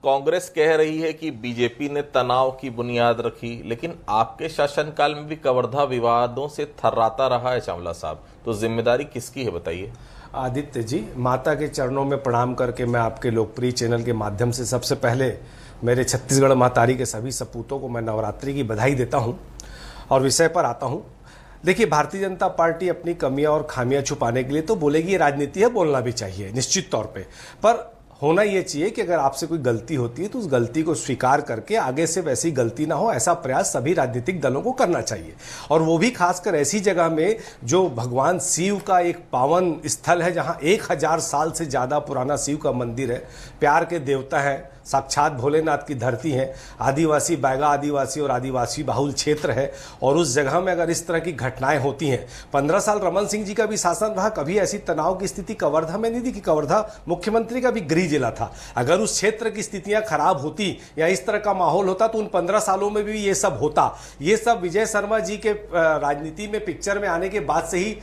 कांग्रेस कह रही है कि बीजेपी ने तनाव की बुनियाद रखी, लेकिन आपके शासनकाल में भी कवर्धा विवादों से थर्राता रहा है चावला साहब, तो जिम्मेदारी किसकी है बताइए। आदित्य जी, माता के चरणों में प्रणाम करके मैं आपके लोकप्रिय चैनल के माध्यम से सबसे पहले मेरे छत्तीसगढ़ महतारी के सभी सपूतों को मैं नवरात्रि की बधाई देता हूं और विषय पर आता हूं। देखिए, भारतीय जनता पार्टी अपनी कमियां और खामियां छुपाने के लिए तो बोलेगी, ये राजनीति है, बोलना भी चाहिए निश्चित तौर पर होना ये चाहिए कि अगर आपसे कोई गलती होती है तो उस गलती को स्वीकार करके आगे से वैसी गलती ना हो, ऐसा प्रयास सभी राजनीतिक दलों को करना चाहिए। और वो भी खासकर ऐसी जगह में जो भगवान शिव का एक पावन स्थल है, जहां 1000 साल से ज़्यादा पुराना शिव का मंदिर है, प्यार के देवता है, साक्षात भोलेनाथ की धरती है, आदिवासी बैगा आदिवासी और आदिवासी बाहुल क्षेत्र है। और उस जगह में अगर इस तरह की घटनाएं होती हैं, 15 साल रमन सिंह जी का भी शासन रहा, कभी ऐसी तनाव की स्थिति कवर्धा में नहीं थी कि कवर्धा मुख्यमंत्री का भी गृह जिला था। अगर उस क्षेत्र की स्थितियां खराब होती या इस तरह का माहौल होता तो उन 15 सालों में भी ये सब होता। ये सब विजय शर्मा जी के राजनीति में पिक्चर में आने के बाद से ही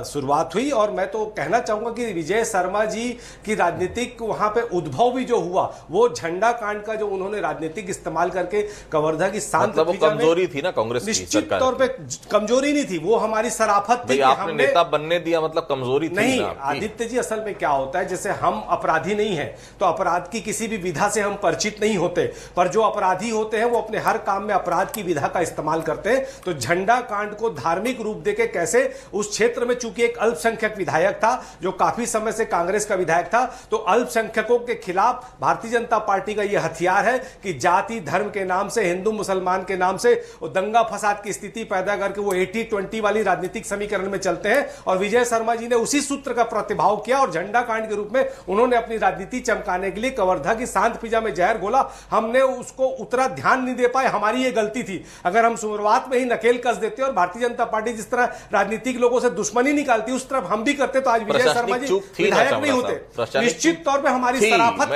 शुरुआत हुई। और मैं तो कहना चाहूंगा कि विजय शर्मा जी की राजनीतिक वहां पे उद्भव भी जो हुआ, वो झंडा कांड का जो उन्होंने राजनीतिक इस्तेमाल करके कवर्धा की शांत मतलब वो कमजोरी थी ना कांग्रेस की। निश्चित तौर पे कमजोरी नहीं थी, वो हमारी शराफत थी। आपने नेता बनने दिया, मतलब कमजोरी थी नहीं। आदित्य जी, असल में क्या होता है, जैसे हम अपराधी नहीं है तो अपराध की किसी भी विधा से हम परिचित नहीं होते, पर जो अपराधी होते हैं वो अपने हर काम में अपराध की विधा का इस्तेमाल करते हैं। तो झंडा कांड को धार्मिक रूप देके कैसे उस क्षेत्र में, चूंकि एक अल्पसंख्यक विधायक था जो काफी समय से कांग्रेस का विधायक था, तो अल्पसंख्यकों के खिलाफ भारतीय जनता पार्टी का यह हथियार है कि जाति धर्म के नाम से, हिंदू मुसलमान के नाम से वो दंगा फसाद की स्थिति पैदा करके वो 80-20 वाली राजनीतिक समीकरण में चलते हैं। और विजय शर्मा जी ने उसी सूत्र का प्रतिभाव किया और झंडा कांड के रूप में उन्होंने अपनी राजनीति चमकाने के लिए कवर्धा की शांत फिजा में जहर घोला। हमने उसको उतना ध्यान नहीं दे पाए, हमारी ये गलती थी। अगर हम शुरुआत में ही नकेल कस देते और भारतीय जनता पार्टी जिस तरह राजनीतिक लोगों से दुश्मनी निकालती उस तरफ हम भी करते तो आज विजय शर्मा जी विधायक नहीं होते। निश्चित तौर पर हमारी शराफत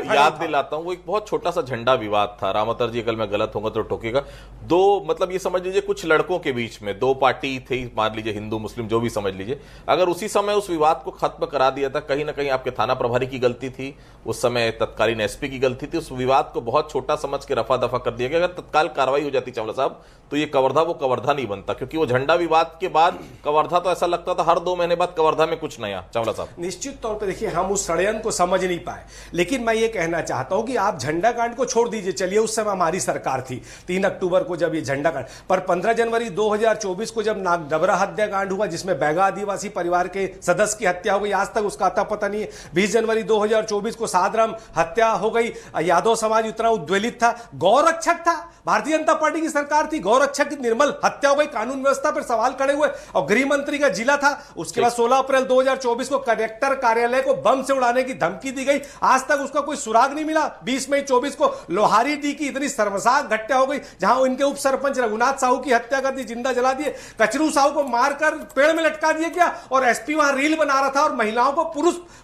याद दिलाता हूं, वो एक बहुत छोटा सा झंडा विवाद था। रामातर जी, अगर मैं गलत होगा तो टोकेगा। दो, मतलब ये समझ लीजिए कुछ लड़कों के बीच में दो पार्टी थे, मान लीजिए हिंदू मुस्लिम जो भी समझ लीजिए, अगर उसी समय उस विवाद को खत्म करा दिया था, कहीं ना कहीं आपके थाना प्रभारी की गलती थी, उस समय तत्कालीन एसपी की गलती थी, उस विवाद को बहुत छोटा समझ के रफा दफा कर दिया गया। अगर तत्काल कार्रवाई हो जाती चावला साहब तो ये कवर्धा वो कवर्धा नहीं बनता, क्योंकि वो झंडा विवाद के बाद कवर्धा तो ऐसा लगता था हर 2 महीने बाद कवर्धा में कुछ नया। चावला साहब, निश्चित तौर पे देखिए, हम उस षड्यंत्र को समझ नहीं पाए, लेकिन मैं ये कहना चाहता हूं कि आप झंडा कांड को छोड़ दीजिए, चलिए उस समय हमारी सरकार थी 3 अक्टूबर को जब ये झंडा कांड, पर 15 जनवरी 2024 को जब नागडबरा हत्याकांड हुआ जिसमें बैगा आदिवासी परिवार के सदस्य की हत्या हो गई, आज तक उसका अता पता नहीं है। 20 जनवरी 2024 को सादराम हत्या हो गई, यादव समाज उतना उद्वेलित था, गौरक्षक था, भारतीय जनता पार्टी की सरकार थी, गौरक्षक की निर्मल हत्या हो गई, कानून व्यवस्था पर सवाल खड़े हुए और गृह मंत्री का जिला था। उसके बाद 16 अप्रैल 2024 को कलेक्टर कार्यालय को बम से उड़ाने की धमकी दी गई, आज तक उसका कोई सुराग नहीं मिला। 20 मई 24 को लोहारी डी की इतनी शर्मसार घटना हो गई जहां इनके उप सरपंच रघुनाथ साहू की हत्या कर दी, जिंदा जला दिए, कचरू साहू को मारकर पेड़ में लटका दिया गया और एसपी वहां रील बना रहा था और महिलाओं को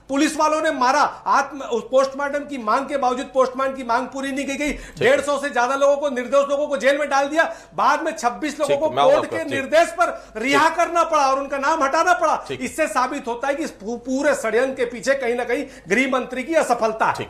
पुलिस वालों ने मारा। पोस्टमार्टम की मांग के बावजूद पोस्टमार्टम की मांग पूरी नहीं की गई, 150 से ज्यादा लोगों को, निर्दोष लोगों को जेल में डाल दिया। बाद में 26 लोगों को कोर्ट के निर्देश पर रिहा करना पड़ा और उनका नाम हटाना पड़ा। इससे साबित होता है कि पूरे षड्यंत्र के पीछे कहीं ना कहीं गृह मंत्री की असफलता है।